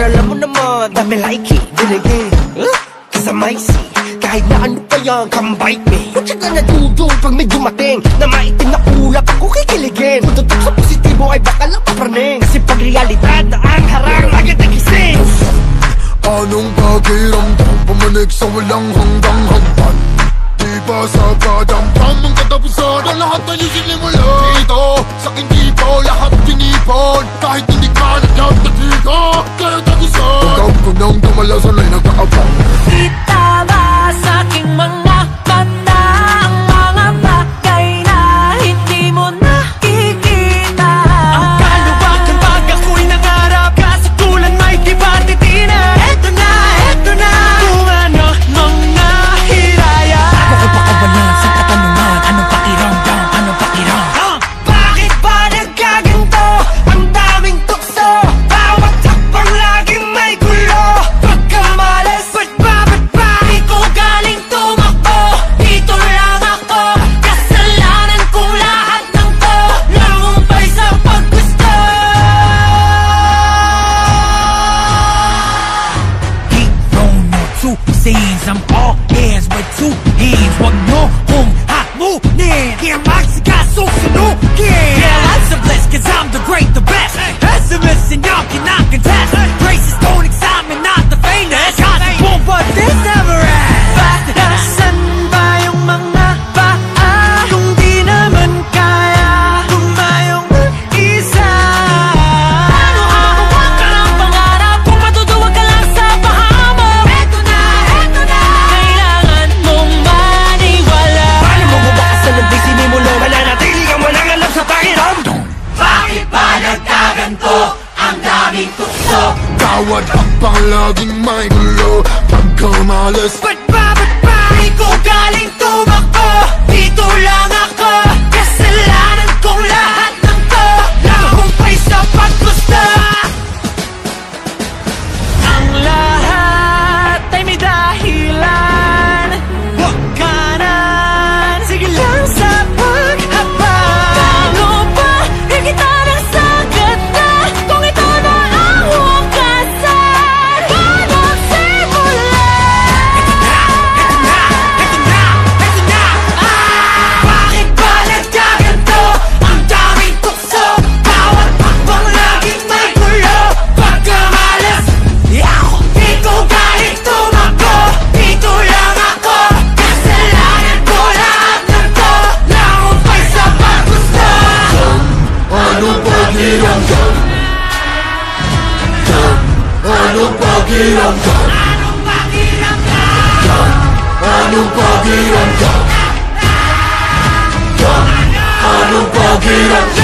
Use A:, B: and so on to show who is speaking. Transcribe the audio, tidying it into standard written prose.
A: Pero alam mo naman, dami like it, diligin Cause I might see, kahit na ano pa yan, come bite me. Kung tsaka nadudong pag may dumating na maitim na ulap, ako kikiligin. Kung tutok sa positibo ay baka lang papraning. Kasi pag realidad na ang harang, agad nagising.
B: Anong pakiramdam, pumanig sa walang hanggang hagdan. Di ba sa kadampam ang katapusan ang lahat na yung sinimula. Dito, sa kintipo, lahat tinipon. Kahit hindi ka nagdagdagiga, kaya tapusan. Pagkab ko nang tumalasan ay nagkakabang.
C: Kita ba sa aking mga mata ang mga bagay na hindi mo nakikita?
D: Ang kaluwakan pag ako'y nangarap, kasatulan may kibatitina. Eto na, kung ano mga hiraya.
E: Ako pa kawalan sa katanungan, anong pakiramdam, anong pakiramdam?
A: Bakit ba nagkaganto? Ang daming tukso, bawat takbang laging may gulo. Pagkamalas, ba't ba? Di ko galing tumakbo, dito lang ako. Kasalanan kong lahat ng to, nangumpay sa paggusto.
E: Hero no two scenes, I'm all ears with two hands. Wag nyo kung hamunin, hirmagsika susunugin. Yeah, life's a bliss cause I'm the great, the best. Pessimist and y'all cannot contest. Graces don't excite me, not the famous. God's born but this never ends.
D: Nasaan ba yung mga paa? Kung di naman kaya tumayong mag-isa.
C: Ano hawak ka ng pangarap kung matutuwag ka lang sa pahamok? Eto na, kailangan mong maniwala.
A: Paano mo bubakasan ng di sinimulo? Mananatili kang walang alam sa pakiramdam.
C: Bakit ba nagkaganto? Ang daming tukso.
B: Bawat hakbang laging may gulo. Pagkamalas,
A: Ba't ba? Di ko galing tumakbo, dito lang ako. Kasalanan kong lahat ng to, nahumpay sa paggusto.
D: Ang lahat ay may dahilan. Huwag ka na, sige lang sa paghabang.
C: Ano ba? Higit na ng sagat na kung ito na ang wakasan. Paano simula?
A: Bakit ba nagkaganto? Ang daming tukso, bawat hakbang laging may gulo. Pagkamalas, di ko galing tumakbo, dito lang ako. Kasalanan ko lahat ng to, nahumpay sa paggusto.
B: anong pakiramdam? Anong pakiramdam? Anong pakiramdam? Anong pakiramdam?